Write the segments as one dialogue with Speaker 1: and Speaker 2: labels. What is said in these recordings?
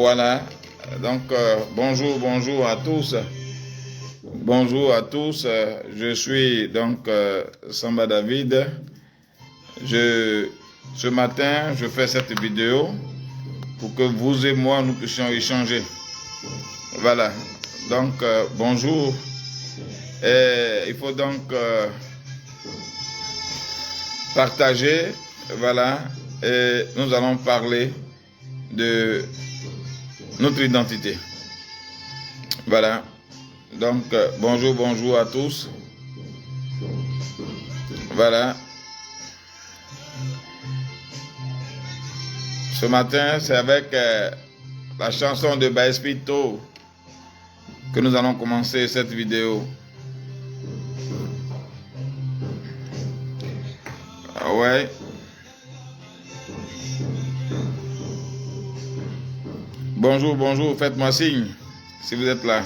Speaker 1: Voilà. Donc, bonjour à tous. Bonjour à tous. Je suis donc Samba David. Ce matin, je fais cette vidéo pour que vous et moi, nous puissions échanger. Voilà. Donc, bonjour. Et il faut donc partager. Voilà. Et nous allons parler de notre identité. Voilà. Donc, bonjour à tous. Voilà. Ce matin, c'est avec la chanson de Baespito que nous allons commencer cette vidéo. Ah ouais. Bonjour, faites-moi signe si vous êtes là.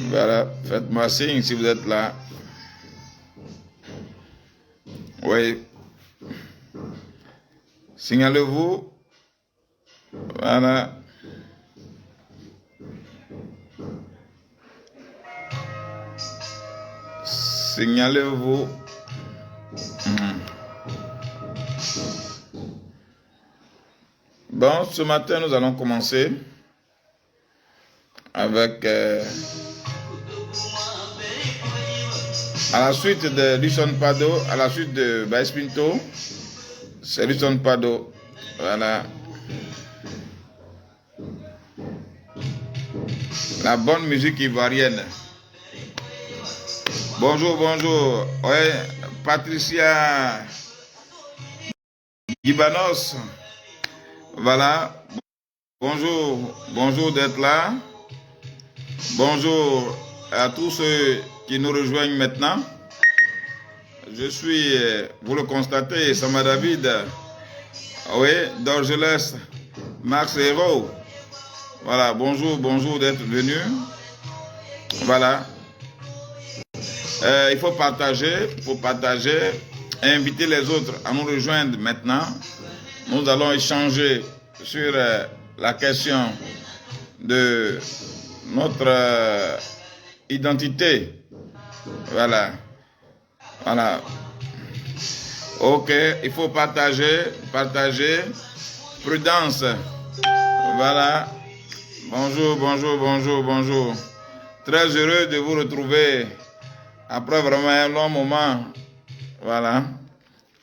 Speaker 1: Voilà, faites-moi signe si vous êtes là. Oui. Signalez-vous. Voilà. Signalez-vous. Bon, ce matin, nous allons commencer avec à la suite de Lucian Pado, à la suite de Baespito, c'est Lucian Pado. Voilà. La bonne musique ivoirienne. Bonjour. Ouais, Patricia Gibanos. Voilà. Bonjour d'être là. Bonjour à tous ceux qui nous rejoignent maintenant. Je suis, vous le constatez, Samba David. Oui, d'Orgelès, Max Héros. Voilà, bonjour d'être venu. Voilà. Il faut partager, inviter les autres à nous rejoindre maintenant. Nous allons échanger sur la question de notre identité. Voilà. Ok, il faut partager. Prudence. Voilà. Bonjour. Très heureux de vous retrouver après vraiment un long moment. Voilà.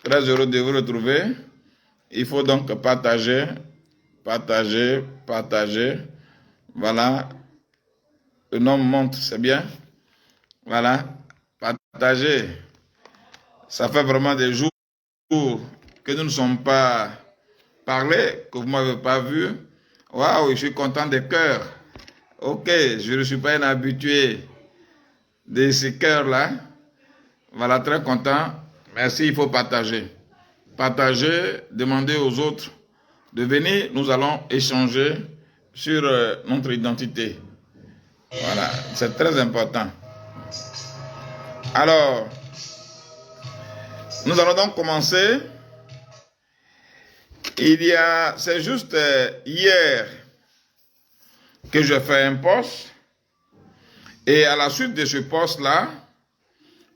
Speaker 1: Très heureux de vous retrouver. Il faut donc partager. Voilà. Le nombre monte, c'est bien. Voilà. Partager. Ça fait vraiment des jours que nous ne sommes pas parlé, que vous ne m'avez pas vu. Waouh, je suis content des cœurs. Ok, je ne suis pas un habitué de ces cœurs-là. Voilà, très content. Merci, il faut partager. Demander aux autres de venir. Nous allons échanger sur notre identité. Voilà, c'est très important. Alors, nous allons donc commencer. C'est juste hier que je fais un post. Et à la suite de ce post-là,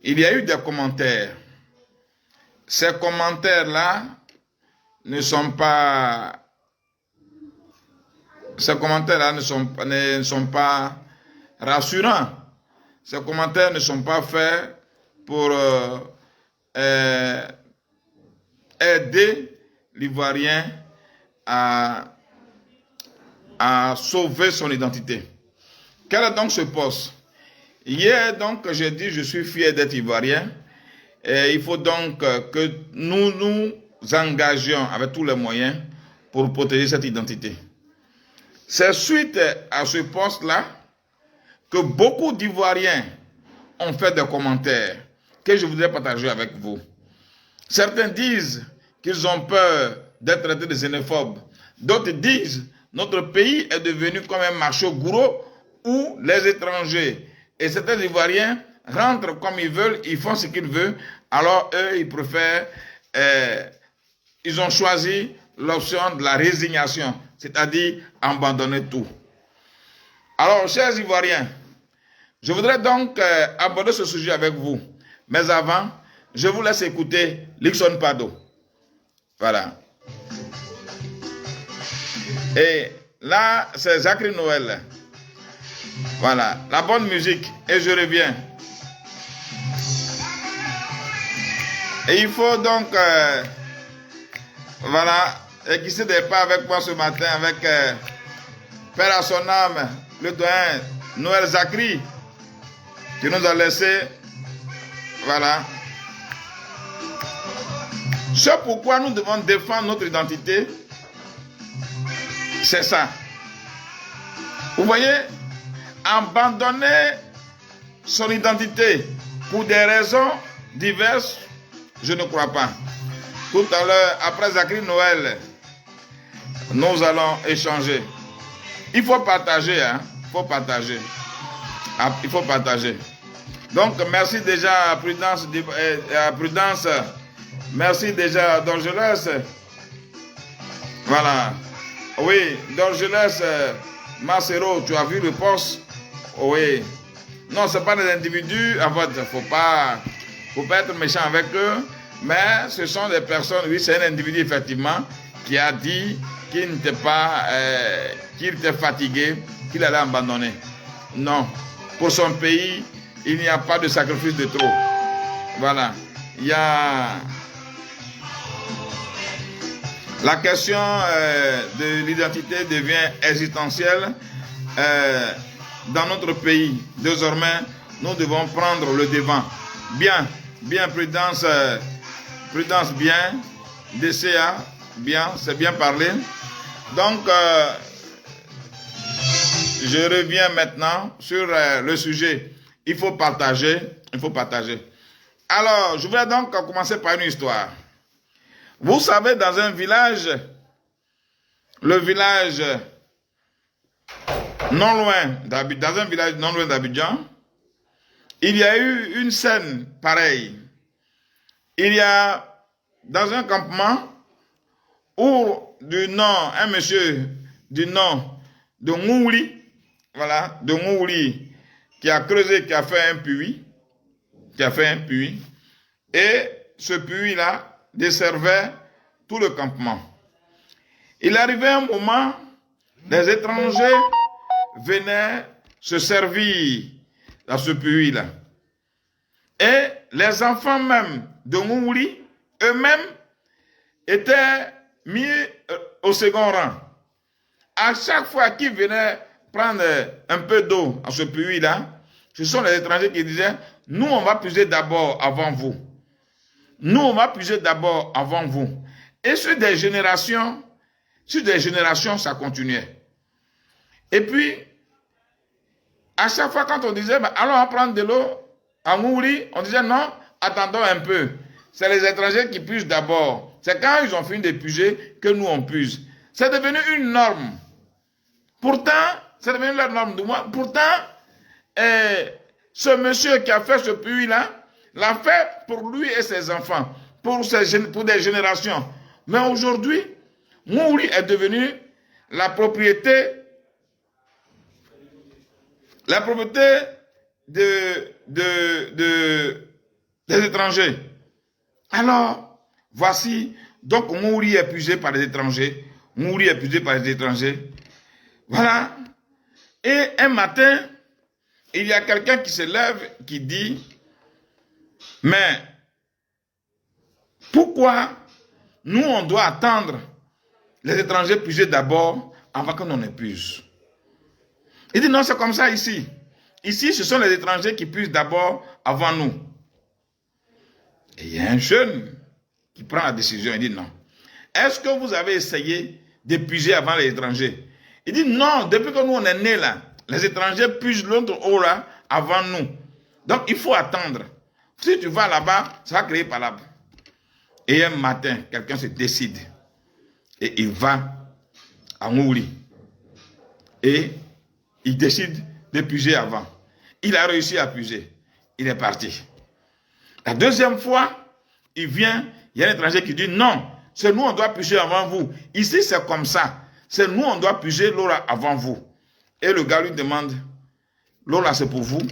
Speaker 1: il y a eu des commentaires. Ces commentaires-là ne sont pas rassurants. Ces commentaires ne sont pas faits pour aider l'Ivoirien à sauver son identité. Quel est donc ce poste? Hier, donc, j'ai dit, je suis fier d'être Ivoirien. Et il faut donc que nous nous engagions avec tous les moyens pour protéger cette identité. C'est suite à ce poste-là que beaucoup d'Ivoiriens ont fait des commentaires que je voudrais partager avec vous. Certains disent qu'ils ont peur d'être traités de xénophobes. D'autres disent notre pays est devenu comme un marché gourou où les étrangers et certains Ivoiriens rentrent comme ils veulent, ils font ce qu'ils veulent. Alors eux, ils préfèrent, ils ont choisi l'option de la résignation, c'est-à-dire abandonner tout. Alors, chers Ivoiriens, je voudrais donc aborder ce sujet avec vous. Mais avant, je vous laisse écouter Lixon Pado. Voilà. Et là, c'est Zachary Noël. Voilà, la bonne musique. Et je reviens. Et il faut donc, voilà, et qui se départ avec moi ce matin, avec Père à son âme, le doyen Noël Zachary, qui nous a laissé, voilà. Ce pourquoi nous devons défendre notre identité, c'est ça. Vous voyez, abandonner son identité pour des raisons diverses, je ne crois pas. Tout à l'heure, après Zachary Noël, nous allons échanger. Il faut partager, hein. Il faut partager. Il faut partager. Donc, merci déjà à Prudence. Merci déjà à Dorgelès. Voilà. Oui, Dorgelès, Macero, tu as vu le poste? Oui. Non, ce n'est pas des individus. En fait, il ne faut pas être méchant avec eux. Mais ce sont des personnes, oui, c'est un individu effectivement qui a dit qu'il n'était pas, qu'il était fatigué, qu'il allait abandonner. Non. Pour son pays, il n'y a pas de sacrifice de trop. Voilà. Il y a la question de l'identité devient existentielle dans notre pays. Désormais, nous devons prendre le devant. Bien, prudence, bien, DCA, bien, c'est bien parlé. Donc, je reviens maintenant sur le sujet. Il faut partager. Alors, je vais donc commencer par une histoire. Vous savez, dans un village, le village non loin d'Abidjan, il y a eu une scène pareille. Il y a dans un campement où un monsieur du nom de Ngouli, voilà, de Ngouli, qui a creusé, qui a fait un puits, et ce puits-là desservait tout le campement. Il arrivait un moment, des étrangers venaient se servir dans ce puits-là. Et les enfants même de Ngouli, eux-mêmes, étaient mis au second rang. À chaque fois qu'ils venaient prendre un peu d'eau à ce puits-là, ce sont les étrangers qui disaient, nous on va puiser d'abord avant vous. Nous on va puiser d'abord avant vous. Et sur des générations, ça continuait. Et puis, à chaque fois quand on disait, bah, allons on prendre de l'eau à Ngouli, on disait non, attendons un peu. C'est les étrangers qui puisent d'abord. C'est quand ils ont fini de puiser que nous on puise. C'est devenu une norme. Pourtant, c'est devenu la norme de moi. Pourtant, ce monsieur qui a fait ce puits-là, l'a fait pour lui et ses enfants, pour des générations. Mais aujourd'hui, Ngouli est devenu la propriété des étrangers. Alors, voici, donc Ngouli est épuisé par les étrangers. Voilà. Et un matin, il y a quelqu'un qui se lève, qui dit, mais pourquoi nous, on doit attendre les étrangers puiser d'abord avant que l'on épuise? Il dit non, c'est comme ça ici. Ici, ce sont les étrangers qui puisent d'abord avant nous. Et il y a un jeune qui prend la décision. Il dit non. Est-ce que vous avez essayé d'épuiser avant les étrangers? Il dit non, depuis que nous on est nés là, les étrangers puisent l'autre eau là avant nous. Donc il faut attendre. Si tu vas là-bas, ça va créer par là-bas. Et un matin, quelqu'un se décide. Et il va à Ngouli. Et il décide de puiser avant. Il a réussi à puiser. Il est parti. La deuxième fois, il vient, il y a un étranger qui dit non, c'est nous, on doit puiser avant vous. Ici, c'est comme ça. C'est nous, on doit puiser l'eau là avant vous. Et le gars lui demande, l'eau là, c'est pour vous?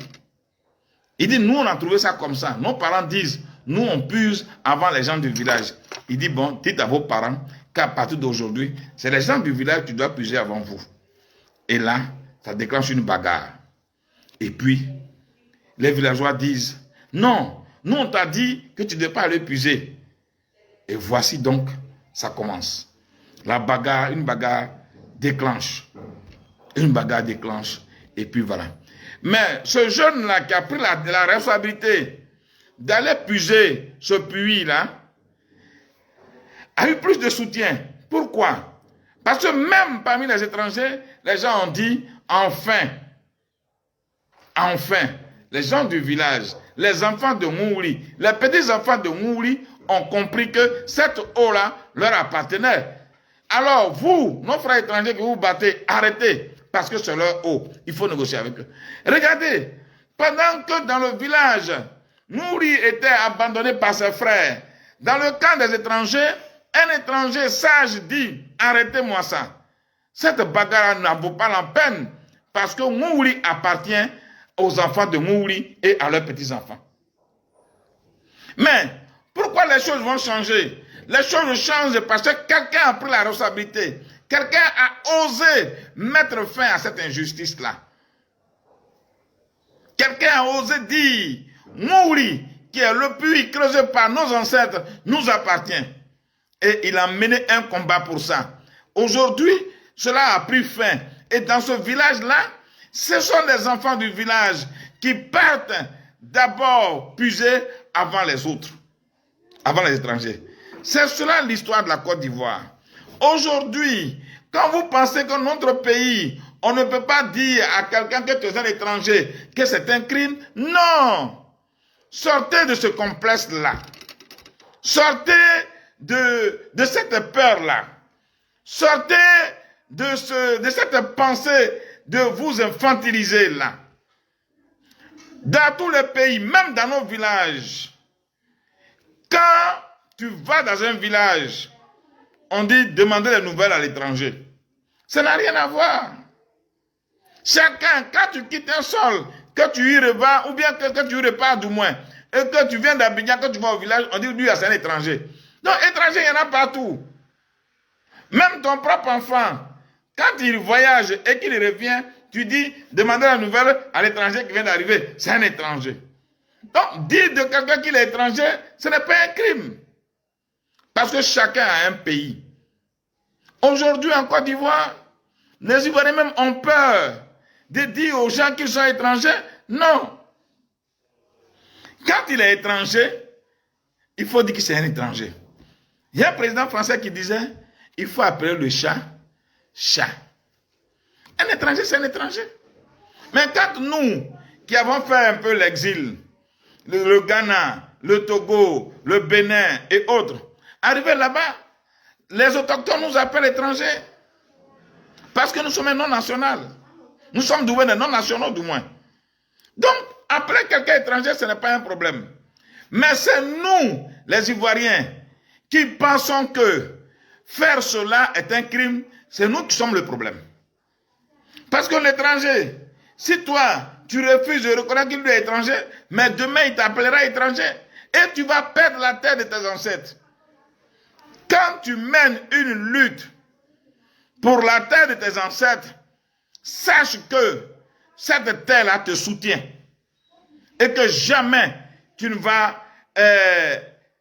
Speaker 1: Il dit, nous, on a trouvé ça comme ça. Nos parents disent, nous, on puise avant les gens du village. Il dit, bon, dites à vos parents qu'à partir d'aujourd'hui, c'est les gens du village qui doivent puiser avant vous. Et là, ça déclenche une bagarre. Et puis, les villageois disent, non, nous, on t'a dit que tu ne devais pas aller puiser. Et voici donc, ça commence. La bagarre, une bagarre déclenche. Une bagarre déclenche. Et puis voilà. Mais ce jeune-là qui a pris la responsabilité d'aller puiser ce puits-là, a eu plus de soutien. Pourquoi? Parce que même parmi les étrangers, les gens ont dit, enfin, enfin, les gens du village, les enfants de Ngouli, les petits-enfants de Ngouli ont compris que cette eau-là leur appartenait. Alors vous, nos frères étrangers que vous battez, arrêtez, parce que c'est leur eau. Il faut négocier avec eux. Regardez, pendant que dans le village, Ngouli était abandonné par ses frères, dans le camp des étrangers, un étranger sage dit, arrêtez-moi ça. Cette bagarre n'en vaut pas la peine, parce que Ngouli appartient aux enfants de Ngouli et à leurs petits-enfants. Mais, pourquoi les choses vont changer? Les choses changent parce que quelqu'un a pris la responsabilité. Quelqu'un a osé mettre fin à cette injustice-là. Quelqu'un a osé dire, Ngouli, qui est le puits creusé par nos ancêtres, nous appartient. Et il a mené un combat pour ça. Aujourd'hui, cela a pris fin. Et dans ce village-là, ce sont les enfants du village qui partent d'abord puiser avant les autres, avant les étrangers. C'est cela l'histoire de la Côte d'Ivoire. Aujourd'hui, quand vous pensez que notre pays, on ne peut pas dire à quelqu'un que tu es un étranger que c'est un crime, non! Sortez de ce complexe-là. Sortez de cette peur-là. Sortez de cette pensée de vous infantiliser là. Dans tous les pays, même dans nos villages, quand tu vas dans un village, on dit demander les nouvelles à l'étranger. Ça n'a rien à voir. Chacun, quand tu quittes un sol, que tu y revas, ou bien que tu y repars du moins, et que tu viens d'Abidjan, que tu vas au village, on dit lui, c'est un étranger. Donc, étranger, il y en a partout. Même ton propre enfant, quand il voyage et qu'il revient, tu dis, demandez la nouvelle à l'étranger qui vient d'arriver. C'est un étranger. Donc, dire de quelqu'un qu'il est étranger, ce n'est pas un crime. Parce que chacun a un pays. Aujourd'hui, en Côte d'Ivoire, les Ivoiriens même ont peur de dire aux gens qu'ils sont étrangers. Non. Quand il est étranger, il faut dire que c'est un étranger. Il y a un président français qui disait, il faut appeler le chat, chat. Un étranger, c'est un étranger. Mais quand nous, qui avons fait un peu l'exil, le Ghana, le Togo, le Bénin et autres, arrivés là-bas, les autochtones nous appellent étrangers. Parce que nous sommes un non-national. Nous sommes doués de non-nationaux du moins. Donc, appeler quelqu'un étranger, ce n'est pas un problème. Mais c'est nous, les Ivoiriens, qui pensons que faire cela est un crime. C'est nous qui sommes le problème. Parce que l'étranger, si toi, tu refuses de reconnaître qu'il est étranger, mais demain, il t'appellera étranger. Et tu vas perdre la terre de tes ancêtres. Quand tu mènes une lutte pour la terre de tes ancêtres, sache que cette terre-là te soutient. Et que jamais tu ne vas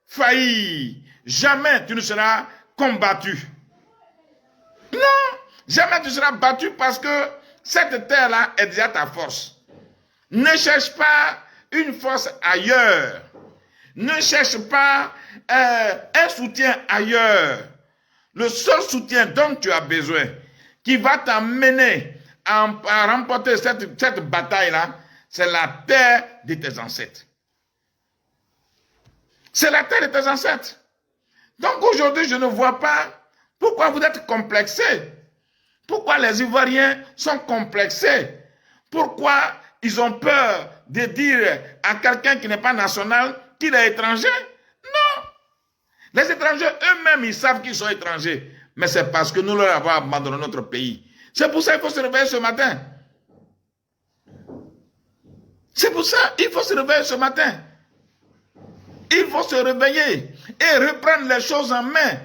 Speaker 1: faillir. Jamais tu ne seras combattu. Non, jamais tu seras battu parce que cette terre-là est déjà ta force. Ne cherche pas une force ailleurs. Ne cherche pas un soutien ailleurs. Le seul soutien dont tu as besoin, qui va t'amener à remporter cette bataille-là, c'est la terre de tes ancêtres. C'est la terre de tes ancêtres. Donc aujourd'hui, je ne vois pas pourquoi vous êtes complexés. Pourquoi les Ivoiriens sont complexés? Pourquoi ils ont peur de dire à quelqu'un qui n'est pas national qu'il est étranger? Non. Les étrangers eux-mêmes, ils savent qu'ils sont étrangers. Mais c'est parce que nous leur avons abandonné notre pays. C'est pour ça qu'il faut se réveiller ce matin. C'est pour ça qu'il faut se réveiller ce matin. Il faut se réveiller et reprendre les choses en main.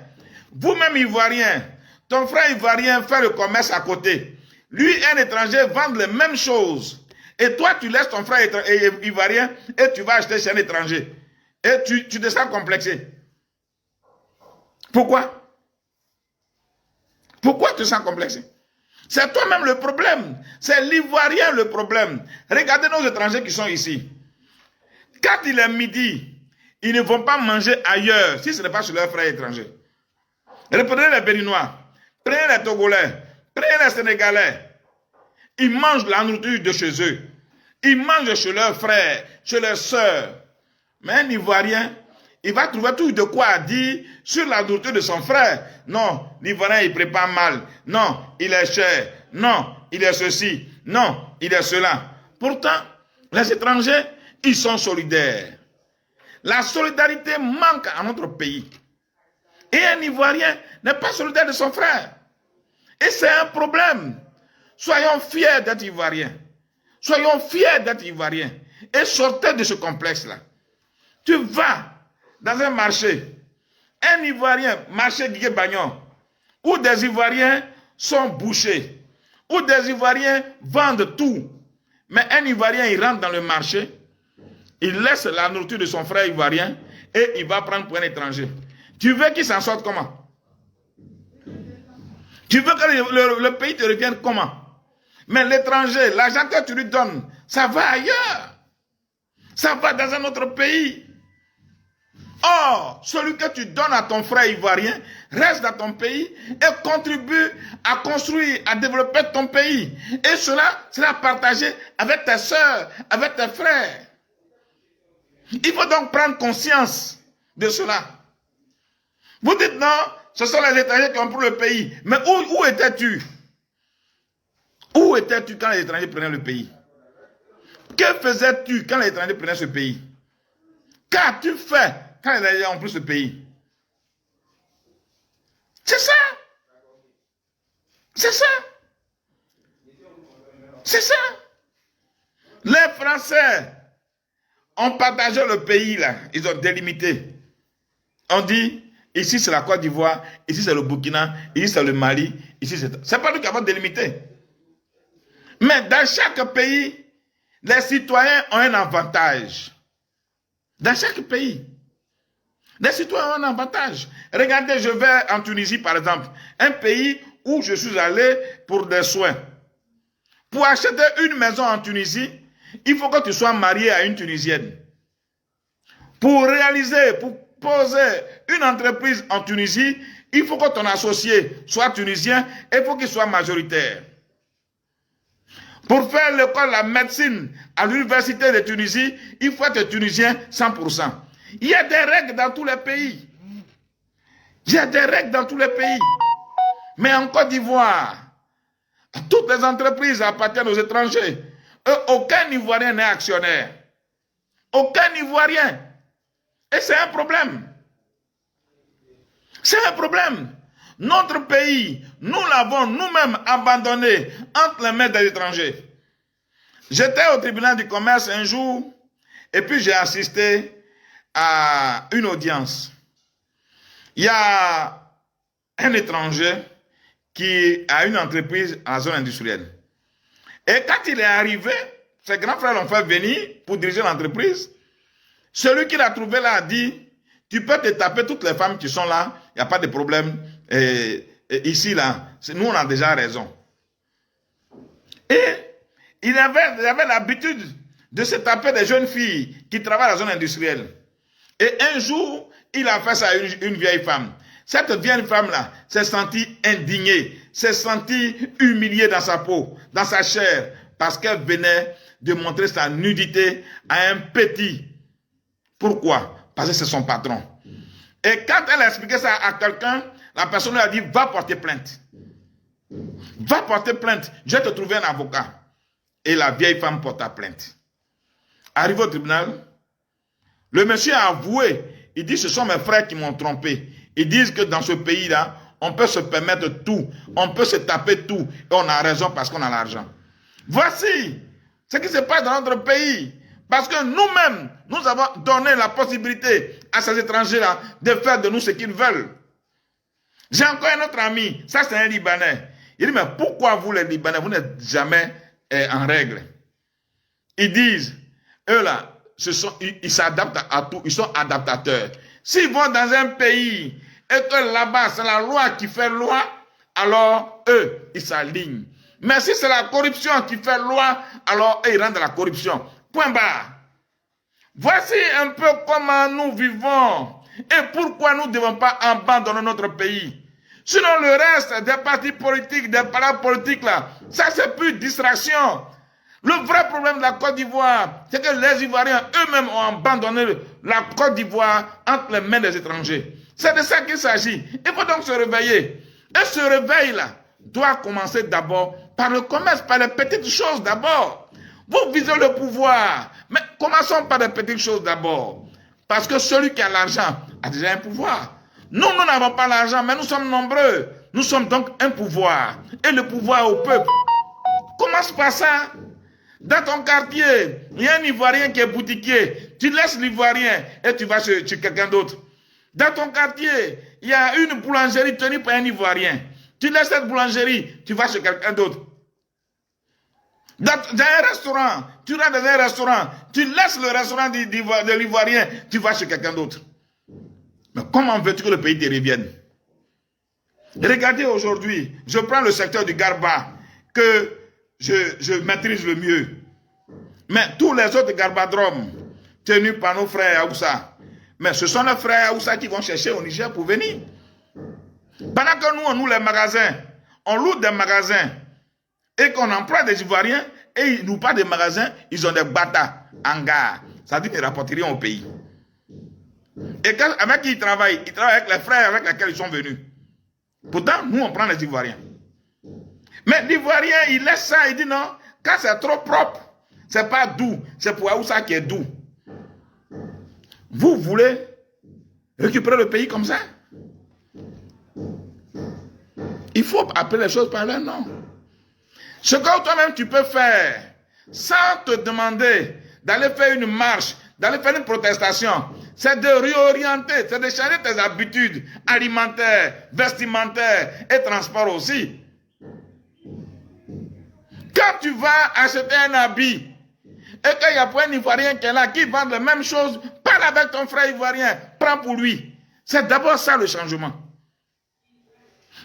Speaker 1: Vous-même, Ivoirien, ton frère Ivoirien fait le commerce à côté. Lui, un étranger, vend les mêmes choses. Et toi, tu laisses ton frère Ivoirien et tu vas acheter chez un étranger. Et tu te sens complexé. Pourquoi? Pourquoi tu te sens complexé? C'est toi-même le problème. C'est l'Ivoirien le problème. Regardez nos étrangers qui sont ici. Quand il est midi, ils ne vont pas manger ailleurs si ce n'est pas chez leurs frères étrangers. Reprenez les Béninois, prenez les Togolais, prenez les Sénégalais. Ils mangent la nourriture de chez eux. Ils mangent chez leurs frères, chez leurs sœurs. Mais un Ivoirien, il va trouver tout de quoi dire sur la nourriture de son frère. Non, l'Ivoirien, il prépare mal. Non, il est cher. Non, il est ceci. Non, il est cela. Pourtant, les étrangers, ils sont solidaires. La solidarité manque à notre pays. Et un Ivoirien n'est pas solidaire de son frère. Et c'est un problème. Soyons fiers d'être Ivoiriens. Soyons fiers d'être Ivoiriens. Et sortez de ce complexe-là. Tu vas dans un marché, un Ivoirien, marché Guigué-Bagnon, où des Ivoiriens sont bouchés, où des Ivoiriens vendent tout. Mais un Ivoirien, il rentre dans le marché, il laisse la nourriture de son frère Ivoirien et il va prendre pour un étranger. Tu veux qu'il s'en sorte comment? Tu veux que le pays te revienne comment? Mais l'étranger, l'argent que tu lui donnes, ça va ailleurs. Ça va dans un autre pays. Or, celui que tu donnes à ton frère ivoirien reste dans ton pays et contribue à construire, à développer ton pays. Et cela sera partagé avec tes soeurs, avec tes frères. Il faut donc prendre conscience de cela. Vous dites non, ce sont les étrangers qui ont pris le pays. Mais où étais-tu? Où étais-tu quand les étrangers prenaient le pays? Que faisais-tu quand les étrangers prenaient ce pays? Qu'as-tu fait quand les étrangers ont pris ce pays? C'est ça. C'est ça. C'est ça. Les Français ont partagé le pays là. Ils ont délimité. On dit, ici c'est la Côte d'Ivoire, ici c'est le Burkina, ici c'est le Mali, ici c'est pas nous qui avons délimité. Mais dans chaque pays, les citoyens ont un avantage. Dans chaque pays, les citoyens ont un avantage. Regardez, je vais en Tunisie par exemple, un pays où je suis allé pour des soins. Pour acheter une maison en Tunisie, il faut que tu sois marié à une Tunisienne. Pour réaliser, pour poser une entreprise en Tunisie, il faut que ton associé soit tunisien et il faut qu'il soit majoritaire. Pour faire l'école, la médecine à l'université de Tunisie, il faut être tunisien 100%. Il y a des règles dans tous les pays. Il y a des règles dans tous les pays. Mais en Côte d'Ivoire, toutes les entreprises appartiennent aux étrangers. Aucun Ivoirien n'est actionnaire. Aucun Ivoirien. Et c'est un problème. C'est un problème. Notre pays, nous l'avons nous-mêmes abandonné entre les mains des étrangers. J'étais au tribunal du commerce un jour et puis j'ai assisté à une audience. Il y a un étranger qui a une entreprise en zone industrielle. Et quand il est arrivé, ses grands frères l'ont fait venir pour diriger l'entreprise. Celui qui l'a trouvé là a dit, tu peux te taper toutes les femmes qui sont là, il n'y a pas de problème. Et ici, là, nous, on a déjà raison. Et il avait l'habitude de se taper des jeunes filles qui travaillent dans la zone industrielle. Et un jour, il a fait ça à une vieille femme. Cette vieille femme-là s'est sentie indignée, s'est sentie humiliée dans sa peau, dans sa chair, parce qu'elle venait de montrer sa nudité à un petit. Pourquoi? Parce que c'est son patron. Et quand elle a expliqué ça à quelqu'un, la personne lui a dit, va porter plainte. Va porter plainte. Je vais te trouver un avocat. Et la vieille femme porta plainte. Arrivé au tribunal, le monsieur a avoué. Il dit, ce sont mes frères qui m'ont trompé. Ils disent que dans ce pays-là, on peut se permettre tout. On peut se taper tout. Et on a raison parce qu'on a l'argent. Voici ce qui se passe dans notre pays. Parce que nous-mêmes, nous avons donné la possibilité à ces étrangers-là de faire de nous ce qu'ils veulent. J'ai encore un autre ami, ça c'est un Libanais. Il dit, mais pourquoi vous les Libanais, vous n'êtes jamais en règle? Ils disent, eux là, ils s'adaptent à tout, ils sont adaptateurs. S'ils vont dans un pays et que là-bas c'est la loi qui fait loi, alors eux, ils s'alignent. Mais si c'est la corruption qui fait loi, alors eux, ils rentrent dans la corruption. Point barre. Voici un peu comment nous vivons et pourquoi nous ne devons pas abandonner notre pays. Sinon le reste des partis politiques, des parapolitiques là, ça c'est plus distraction. Le vrai problème de la Côte d'Ivoire, c'est que les Ivoiriens eux-mêmes ont abandonné la Côte d'Ivoire entre les mains des étrangers. C'est de ça qu'il s'agit. Il faut donc se réveiller. Et ce réveil-là doit commencer d'abord par le commerce, par les petites choses d'abord. Vous visez le pouvoir, mais commençons par les petites choses d'abord. Parce que celui qui a l'argent a déjà un pouvoir. Nous n'avons pas l'argent, mais nous sommes nombreux. Nous sommes donc un pouvoir. Et le pouvoir au peuple. Commence par ça. Dans ton quartier, il y a un Ivoirien qui est boutiquier. Tu laisses l'Ivoirien et tu vas chez quelqu'un d'autre. Dans ton quartier, il y a une boulangerie tenue par un Ivoirien. Tu laisses cette boulangerie, tu vas chez quelqu'un d'autre. Dans un restaurant, tu rentres dans un restaurant, tu laisses le restaurant de l'Ivoirien, tu vas chez quelqu'un d'autre. Mais comment veux-tu que le pays te revienne? Regardez aujourd'hui, je prends le secteur du Garba, que je maîtrise le mieux. Mais tous les autres garbadromes, tenus par nos frères Aoussa, mais ce sont nos frères Aoussa qui vont chercher au Niger pour venir. Pendant que nous, on loue les magasins, on loue des magasins, et qu'on emploie des Ivoiriens, et ils n'ont pas de magasins, ils ont des bata, hangars. Ça dit qu'ils rapportent rien au pays. Et avec qui ils travaillent avec les frères avec lesquels ils sont venus. Pourtant, nous, on prend les Ivoiriens. Mais l'Ivoirien, il laisse ça, il dit non, quand c'est trop propre, c'est pas doux, c'est pour Aoussa qui est doux. Vous voulez récupérer le pays comme ça? Il faut appeler les choses par leur nom. Ce que toi-même tu peux faire, sans te demander d'aller faire une marche, d'aller faire une protestation, c'est de réorienter, c'est de changer tes habitudes alimentaires, vestimentaires et transport aussi. Quand tu vas acheter un habit et qu'il y a un Ivoirien qui est là, qui vend les mêmes choses, parle avec ton frère Ivoirien, prends pour lui. C'est d'abord ça le changement.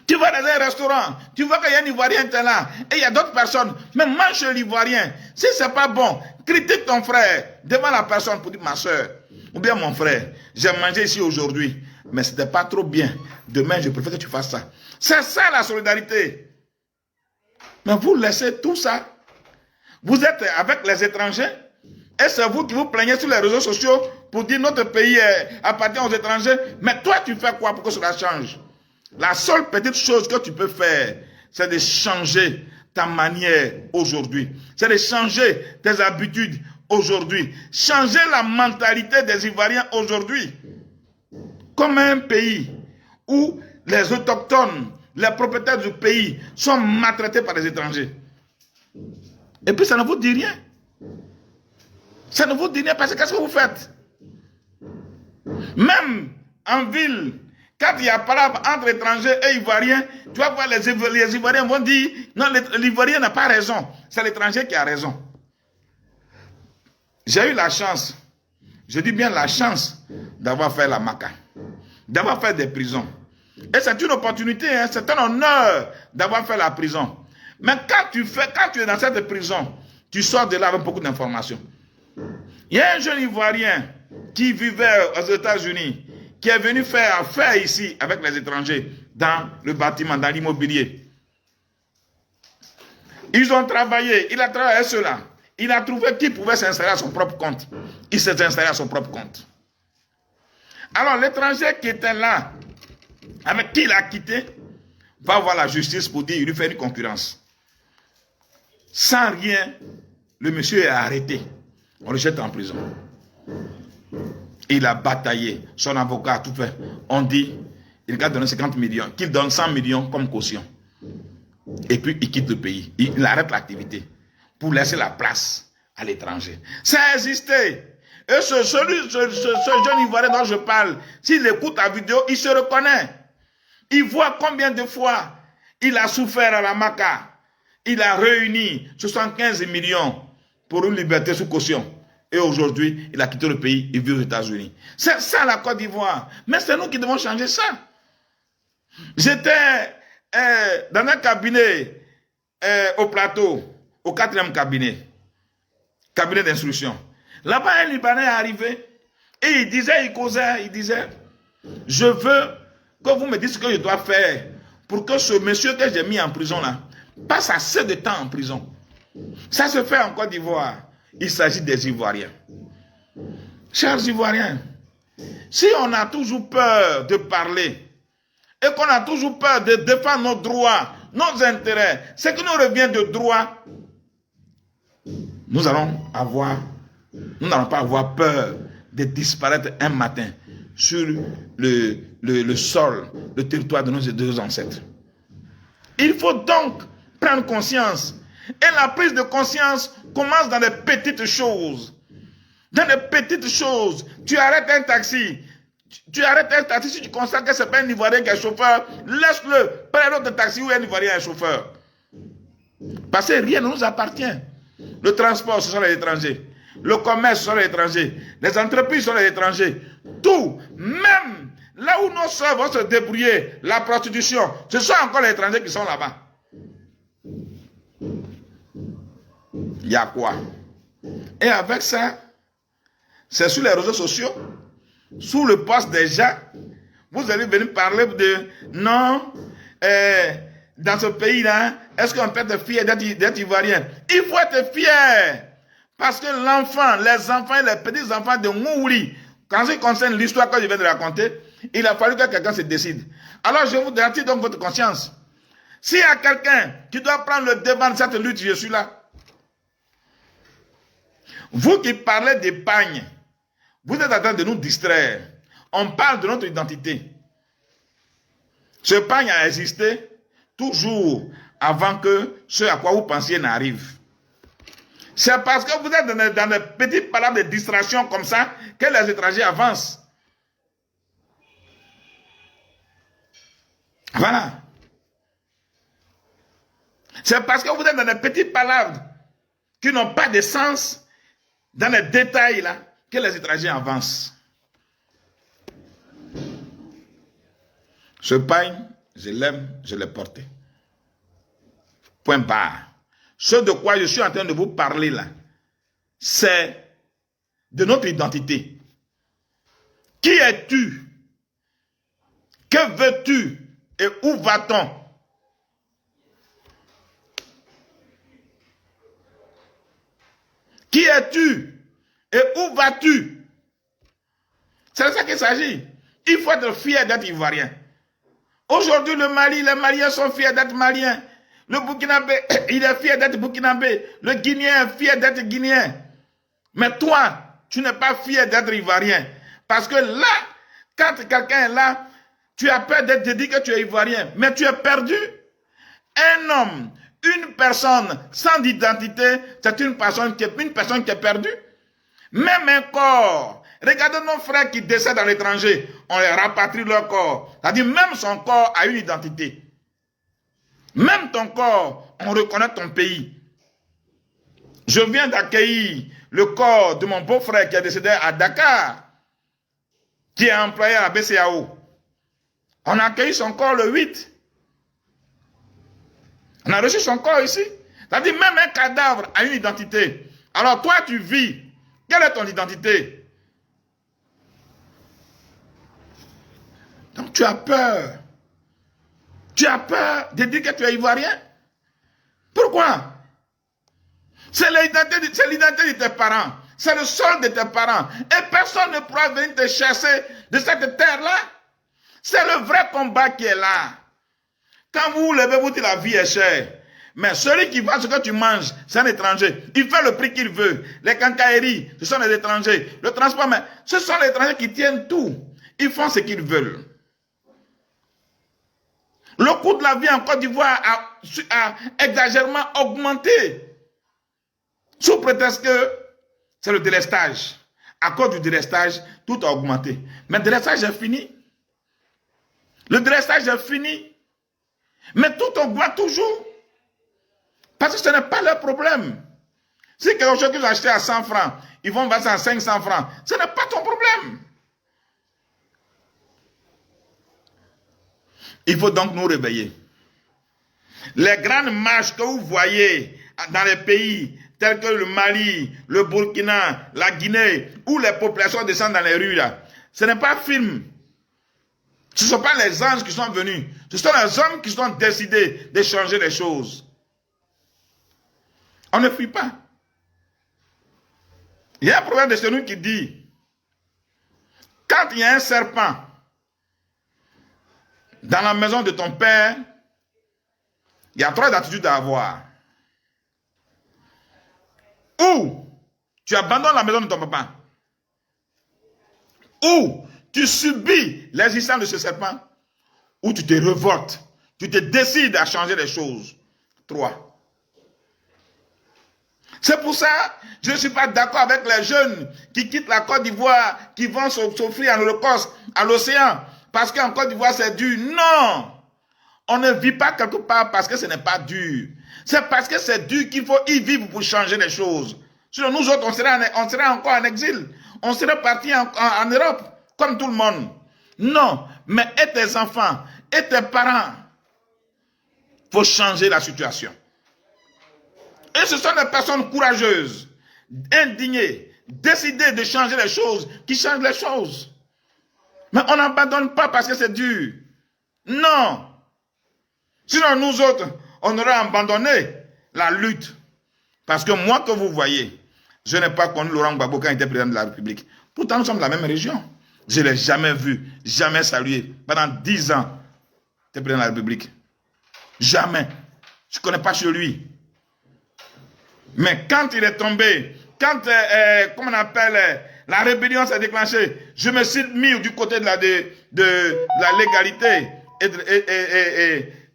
Speaker 1: Tu vas dans un restaurant, tu vois qu'il y a un Ivoirien qui est là, et il y a d'autres personnes, mais mange chez l'Ivoirien. Si ce n'est pas bon, critique ton frère devant la personne pour dire ma soeur, ou bien mon frère, j'ai mangé ici aujourd'hui, mais ce n'était pas trop bien. Demain, je préfère que tu fasses ça. C'est ça la solidarité. Mais vous laissez tout ça. Vous êtes avec les étrangers, et c'est vous qui vous plaignez sur les réseaux sociaux pour dire notre pays appartient aux étrangers. Mais toi, tu fais quoi pour que cela change? La seule petite chose que tu peux faire, c'est de changer ta manière aujourd'hui. C'est de changer tes habitudes aujourd'hui. Changer la mentalité des Ivoiriens aujourd'hui. Comme un pays où les autochtones, les propriétaires du pays sont maltraités par les étrangers. Et puis ça ne vous dit rien. Ça ne vous dit rien parce que qu'est-ce que vous faites? Même en ville, quand il y a parole entre étrangers et Ivoiriens, tu vas voir les Ivoiriens vont dire non, l'Ivoirien n'a pas raison, c'est l'étranger qui a raison. J'ai eu la chance, je dis bien la chance, d'avoir fait la Maca, d'avoir fait des prisons. Et c'est une opportunité, hein, c'est un honneur d'avoir fait la prison. Mais quand tu es dans cette prison, tu sors de là avec beaucoup d'informations. Il y a un jeune Ivoirien qui vivait aux États-Unis, qui est venu faire affaire ici avec les étrangers dans le bâtiment, dans l'immobilier. Ils ont travaillé, il a travaillé avec cela. Il a trouvé qui pouvait s'installer à son propre compte. Il s'est installé à son propre compte. Alors l'étranger qui était là, avec qui il a quitté, va voir la justice pour dire qu'il lui fait une concurrence. Sans rien, le monsieur est arrêté. On le jette en prison. Il a bataillé. Son avocat a tout fait. On dit, il a donné 50 millions, qu'il donne 100 millions comme caution. Et puis, il quitte le pays. Il arrête l'activité pour laisser la place à l'étranger. Ça a existé. Et ce jeune Ivoirien dont je parle, s'il écoute la vidéo, il se reconnaît. Il voit combien de fois il a souffert à la Maca. Il a réuni 75 millions pour une liberté sous caution. Et aujourd'hui, il a quitté le pays, il vit aux États-Unis. C'est ça la Côte d'Ivoire. Mais c'est nous qui devons changer ça. J'étais dans un cabinet au plateau, au 4e cabinet d'instruction. Là-bas, un Libanais est arrivé et il causait, je veux que vous me dites ce que je dois faire pour que ce monsieur que j'ai mis en prison là passe assez de temps en prison. Ça se fait en Côte d'Ivoire. Il s'agit des Ivoiriens. Chers Ivoiriens, si on a toujours peur de parler et qu'on a toujours peur de défendre nos droits, nos intérêts, ce qui nous revient de droit, nous n'allons pas avoir peur de disparaître un matin sur le sol, le territoire de nos deux ancêtres. Il faut donc prendre conscience. Et la prise de conscience commence dans les petites choses. Dans les petites choses. Tu arrêtes un taxi. Si tu constates que ce n'est pas un Ivoirien qui est chauffeur, laisse-le. Prends un autre taxi où un Ivoirien est chauffeur. Parce que rien ne nous appartient. Le transport, ce sont les étrangers. Le commerce, ce sont les étrangers. Les entreprises, ce sont les étrangers. Tout, même là où nos soeurs vont se débrouiller, la prostitution, ce sont encore les étrangers qui sont là-bas. Il y a quoi? Et avec ça, c'est sur les réseaux sociaux, sous le poste des gens, vous allez venir parler de non, dans ce pays-là, est-ce qu'on peut être fier d'être Ivoirien? Il faut être fier. Parce que l'enfant, les enfants et les petits-enfants de Mououli, quand il concerne l'histoire que je viens de raconter, il a fallu que quelqu'un se décide. Alors je vous garantis donc votre conscience. S'il y a quelqu'un qui doit prendre le devant de cette lutte, je suis là. Vous qui parlez d'épargne, vous êtes en train de nous distraire. On parle de notre identité. Ce épargne a existé toujours avant que ce à quoi vous pensiez n'arrive. C'est parce que vous êtes dans des petites palabres de distraction comme ça que les étrangers avancent. Voilà. C'est parce que vous êtes dans des petites palabres qui n'ont pas de sens, dans les détails là, que les étrangers avancent. Ce pain, je l'aime, je l'ai porté. Point barre. Ce de quoi je suis en train de vous parler là, c'est de notre identité. Qui es-tu? Que veux-tu? Et où va-t-on? Qui es-tu? Et où vas-tu? C'est de ça qu'il s'agit. Il faut être fier d'être Ivoirien. Aujourd'hui, le Mali, les Maliens sont fiers d'être Maliens. Le Burkinabé, il est fier d'être Burkinabé. Le Guinéen est fier d'être Guinéen. Mais toi, tu n'es pas fier d'être Ivoirien. Parce que là, quand quelqu'un est là, tu as peur d'être dit que tu es Ivoirien. Mais tu es perdu. Un homme, une personne sans identité, c'est une personne qui est perdue. Même un corps. Regardez nos frères qui décèdent à l'étranger. On les rapatrie leur corps. C'est-à-dire même son corps a une identité. Même ton corps, on reconnaît ton pays. Je viens d'accueillir le corps de mon beau-frère qui est décédé à Dakar, qui est employé à la BCAO. On a accueilli son corps le 8. On a reçu son corps ici. C'est-à-dire même un cadavre a une identité. Alors toi, tu vis. Quelle est ton identité? Donc tu as peur. Tu as peur de dire que tu es Ivoirien? Pourquoi? C'est l'identité de tes parents. C'est le sol de tes parents. Et personne ne pourra venir te chasser de cette terre-là. C'est le vrai combat qui est là. Quand vous vous levez, vous dites la vie est chère. Mais celui qui voit ce que tu manges, c'est un étranger. Il fait le prix qu'il veut. Les quincailleries, ce sont les étrangers. Le transport, mais ce sont les étrangers qui tiennent tout. Ils font ce qu'ils veulent. Le coût de la vie en Côte d'Ivoire a exagérément augmenté. Sous prétexte que c'est le délestage. À cause du délestage, tout a augmenté. Mais le délestage est fini. Le délestage est fini. Mais tout augmente toujours. Parce que ce n'est pas leur problème. Si quelque chose qu'ils ont acheté à 100 francs, ils vont vendre ça à 500 francs. Ce n'est pas ton problème. Il faut donc nous réveiller. Les grandes marches que vous voyez dans les pays tels que le Mali, le Burkina, la Guinée, où les populations descendent dans les rues, là, ce n'est pas un film. Ce ne sont pas les anges qui sont venus. Ce sont les hommes qui sont décidés de changer les choses. On ne fuit pas. Il y a un proverbe de chez nous qui dit, quand il y a un serpent dans la maison de ton père, il y a trois attitudes à avoir. Ou tu abandonnes la maison de ton papa, ou tu subis l'existence de ce serpent, ou tu te révoltes, tu te décides à changer les choses. 3. C'est pour ça que je ne suis pas d'accord avec les jeunes qui quittent la Côte d'Ivoire, qui vont s'offrir en holocauste, à l'océan, parce qu'en Côte d'Ivoire c'est dur. Non! On ne vit pas quelque part parce que ce n'est pas dur. C'est parce que c'est dur qu'il faut y vivre pour changer les choses. Sinon nous autres, on serait encore en exil. On serait partis en Europe, comme tout le monde. Non, mais et tes enfants, et tes parents, il faut changer la situation. Et ce sont des personnes courageuses, indignées, décidées de changer les choses, qui changent les choses. Mais on n'abandonne pas parce que c'est dur. Non. Sinon, nous autres, on aurait abandonné la lutte. Parce que moi que vous voyez, je n'ai pas connu Laurent Gbagbo quand il était président de la République. Pourtant, nous sommes de la même région. Je ne l'ai jamais vu, jamais salué. Pendant 10 ans, il était président de la République. Jamais. Je ne connais pas chez lui. Mais quand il est tombé, quand, comment on appelle, la rébellion s'est déclenchée, je me suis mis du côté de la légalité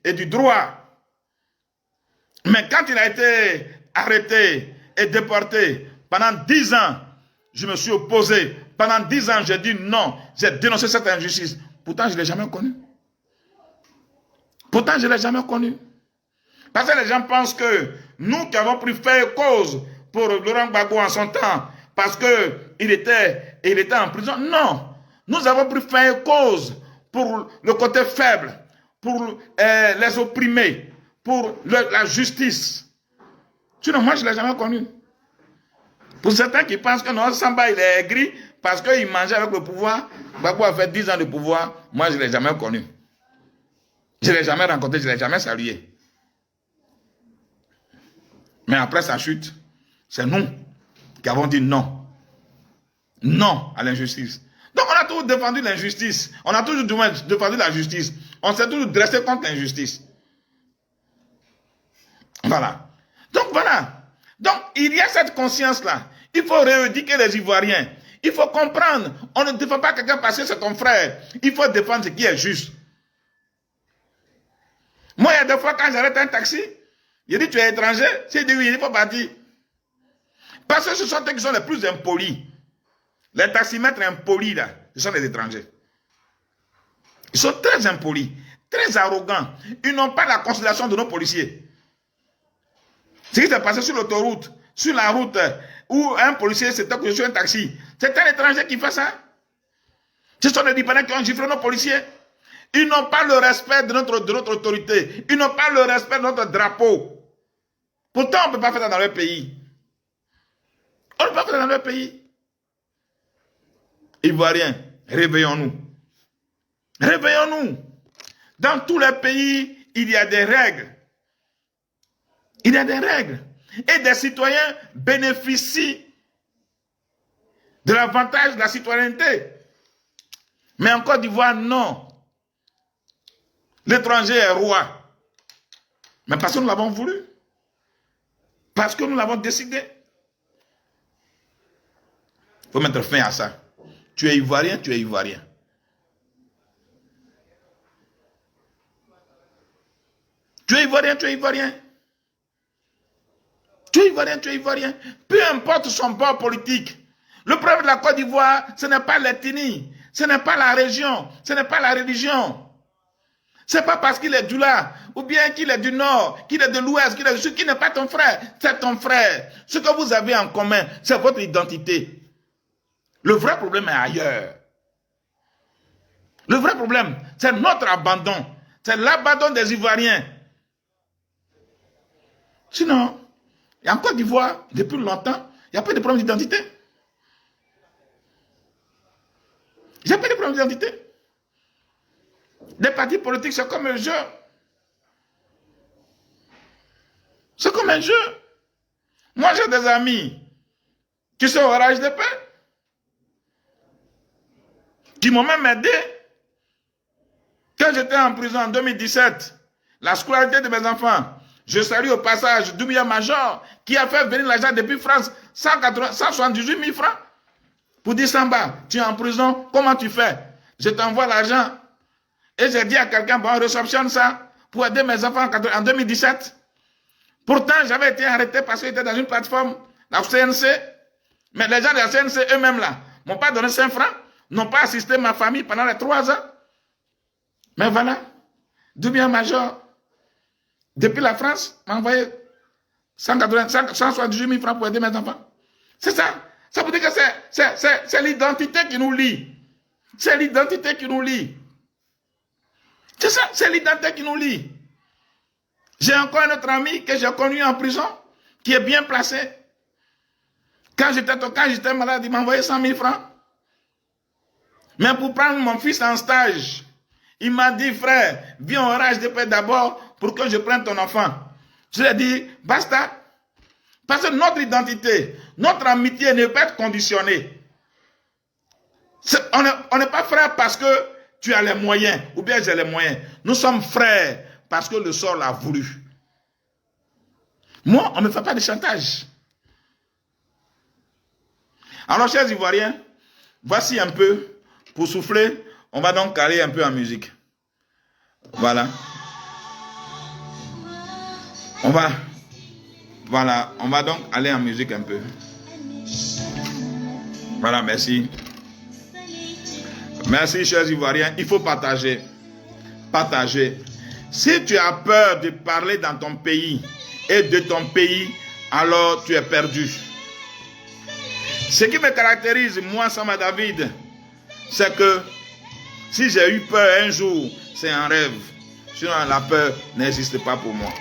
Speaker 1: et du droit. Mais quand il a été arrêté et déporté, pendant 10 ans, je me suis opposé. Pendant 10 ans, j'ai dit non, j'ai dénoncé cette injustice. Pourtant, je ne l'ai jamais connu. Pourtant, je ne l'ai jamais connu. Parce que les gens pensent que nous qui avons pris faire cause pour Laurent Gbagbo en son temps, parce qu'il était en prison, non. Nous avons pris faire cause pour le côté faible, pour les opprimés, pour la justice. Sinon, moi, je ne l'ai jamais connu. Pour certains qui pensent que non, Samba, il est aigri parce qu'il mangeait avec le pouvoir. Gbagbo a fait 10 ans de pouvoir. Moi, je ne l'ai jamais connu. Je ne l'ai jamais rencontré, je ne l'ai jamais salué. Mais après sa chute, c'est nous qui avons dit non. Non à l'injustice. Donc on a toujours défendu l'injustice. On a toujours défendu la justice. On s'est toujours dressé contre l'injustice. Voilà. Donc voilà. Donc il y a cette conscience-là. Il faut rééduquer les Ivoiriens. Il faut comprendre. On ne défend pas quelqu'un parce que c'est ton frère. Il faut défendre ce qui est juste. Moi, il y a des fois quand j'arrête un taxi, je dis, tu es étranger? Si je dis oui, il faut partir. Parce que ce sont eux qui sont les plus impolis. Les taximètres impolis, là, ce sont les étrangers. Ils sont très impolis, très arrogants. Ils n'ont pas la considération de nos policiers. Ce qui s'est passé sur l'autoroute, sur la route, où un policier s'est occupé sur un taxi, c'est un étranger qui fait ça. Ce sont les Libanais qui ont giflé nos policiers. Ils n'ont pas le respect de notre autorité. Ils n'ont pas le respect de notre drapeau. Pourtant, on ne peut pas faire ça dans leur pays. On ne peut pas faire ça dans leur pays. Ivoiriens, réveillons-nous. Réveillons-nous. Dans tous les pays, il y a des règles. Il y a des règles. Et des citoyens bénéficient de l'avantage de la citoyenneté. Mais en Côte d'Ivoire, non. L'étranger est roi. Mais parce que nous l'avons voulu. Parce que nous l'avons décidé. Il faut mettre fin à ça. Tu es ivoirien, tu es ivoirien. Tu es ivoirien, tu es ivoirien. Tu es ivoirien, tu es ivoirien. Peu importe son bord politique. Le problème de la Côte d'Ivoire, ce n'est pas l'ethnie, ce n'est pas la région, ce n'est pas la religion. Ce n'est pas parce qu'il est du là, ou bien qu'il est du nord, qu'il est de l'ouest, qu'il est du sud, qu'il n'est pas ton frère. C'est ton frère. Ce que vous avez en commun, c'est votre identité. Le vrai problème est ailleurs. Le vrai problème, c'est notre abandon. C'est l'abandon des Ivoiriens. Sinon, en Côte d'Ivoire, depuis longtemps, il n'y a pas de problème d'identité. Il n'y a pas de problème d'identité. Des partis politiques, c'est comme un jeu. C'est comme un jeu. Moi, j'ai des amis qui sont au rage de paix, qui m'ont même aidé. Quand j'étais en prison en 2017, la scolarité de mes enfants, je salue au passage Doumbia Major, qui a fait venir l'argent depuis France, 178 000 francs. Pour dire, Samba, tu es en prison, comment tu fais? Je t'envoie l'argent. Et j'ai dit à quelqu'un, bon, réceptionne ça pour aider mes enfants en 2017. Pourtant, j'avais été arrêté parce que j'étais dans une plateforme, la CNC. Mais les gens de la CNC eux-mêmes là, m'ont pas donné 5 francs, n'ont pas assisté ma famille pendant les 3 ans. Mais voilà, Doumbia Major, depuis la France, m'a envoyé 178 000 francs pour aider mes enfants. C'est ça. Ça veut dire que c'est l'identité qui nous lie. C'est l'identité qui nous lie. C'est ça, c'est l'identité qui nous lie. J'ai encore un autre ami que j'ai connu en prison, qui est bien placé. Quand j'étais malade, il m'a envoyé 100 000 francs. Mais pour prendre mon fils en stage, il m'a dit, frère, viens au rage de paix d'abord pour que je prenne ton enfant. Je lui ai dit, basta. Parce que notre identité, notre amitié ne peut pas être conditionnée. On n'est pas frères parce que tu as les moyens, ou bien j'ai les moyens. Nous sommes frères parce que le sort l'a voulu. Moi, on ne me fait pas de chantage. Alors, chers Ivoiriens, voici un peu, pour souffler, on va donc aller un peu en musique. Voilà. On va donc aller en musique un peu. Voilà, merci. Merci, chers Ivoiriens. Il faut partager. Partager. Si tu as peur de parler dans ton pays et de ton pays, alors tu es perdu. Ce qui me caractérise, moi, Samba David, c'est que si j'ai eu peur un jour, c'est un rêve. Sinon, la peur n'existe pas pour moi.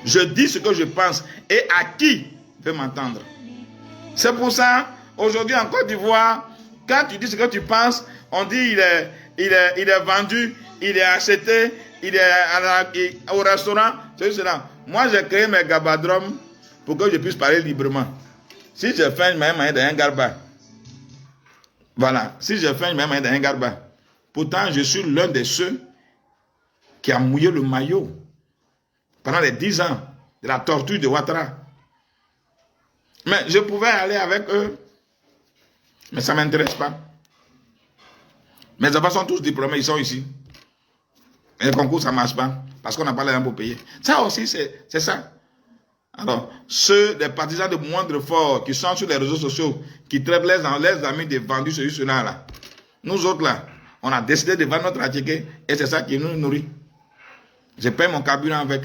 Speaker 1: Je dis ce que je pense et à qui peut m'entendre. C'est pour ça, aujourd'hui en Côte d'Ivoire, quand tu dis ce que tu penses, on dit il est vendu, il est acheté, il est au restaurant, c'est cela. Moi, j'ai créé mes gabadromes pour que je puisse parler librement. Si je fais un garba, voilà, si je fais un garba, pourtant je suis l'un de ceux qui a mouillé le maillot pendant les 10 ans de la torture de Ouattara. Mais je pouvais aller avec eux, mais ça ne m'intéresse pas. Mes enfants sont tous diplômés, ils sont ici. Et le concours, ça ne marche pas, parce qu'on n'a pas l'argent pour payer. Ça aussi, c'est ça. Alors, ceux des partisans de moindre fort qui sont sur les réseaux sociaux, qui traitent les amis de vendus, ceux-là, là. Nous autres, là, on a décidé de vendre notre attiqué, et c'est ça qui nous nourrit. Je paye mon carburant avec.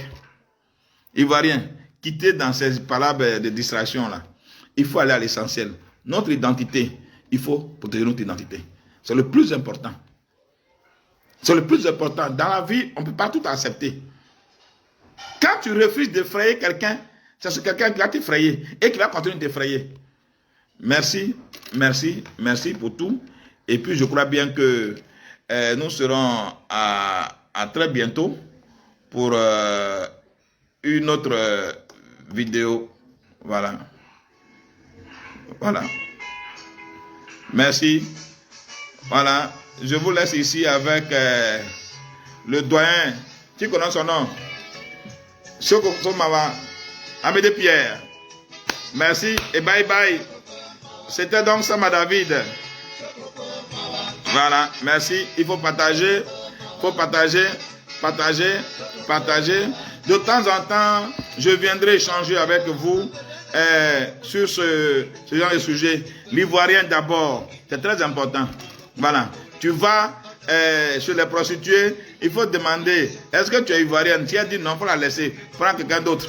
Speaker 1: Ivoirien, quittez dans ces palabres de distraction là. Il faut aller à l'essentiel. Notre identité, il faut protéger notre identité. C'est le plus important. C'est le plus important. Dans la vie, on ne peut pas tout accepter. Quand tu refuses d'effrayer quelqu'un, c'est quelqu'un qui va t'effrayer et qui va continuer de t'effrayer. Merci, merci, merci pour tout. Et puis je crois bien que nous serons à très bientôt pour une autre vidéo. Voilà. Voilà. Merci. Voilà. Je vous laisse ici avec le doyen. Qui connaît son nom? Amédée Pierre. Merci et bye bye. C'était donc Sama David. Voilà, merci. Il faut partager. Partager. De temps en temps, je viendrai échanger avec vous sur ce genre de sujet. L'Ivoirien d'abord, c'est très important. Voilà, tu vas sur les prostituées, il faut demander, est-ce que tu es Ivoirienne? Si elle dit non, il faut la laisser, prends quelqu'un d'autre.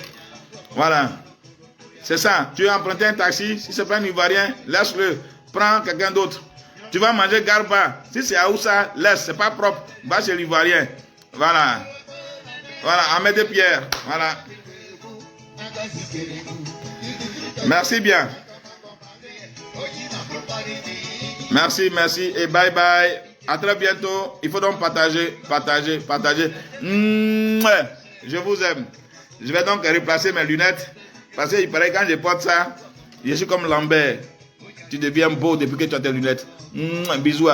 Speaker 1: Voilà, c'est ça. Tu as emprunté un taxi, si ce n'est pas un Ivoirien, laisse-le, prends quelqu'un d'autre. Tu vas manger garba, si c'est Aoussa, laisse, c'est pas propre, va chez l'Ivoirien. Voilà. Voilà, Amédée Pierre. Voilà. Merci bien. Merci et bye bye. À très bientôt. Il faut donc partager. Je vous aime. Je vais donc replacer mes lunettes. Parce qu'il paraît que quand je porte ça, je suis comme Lambert. Tu deviens beau depuis que tu as tes lunettes. Bisous à vous.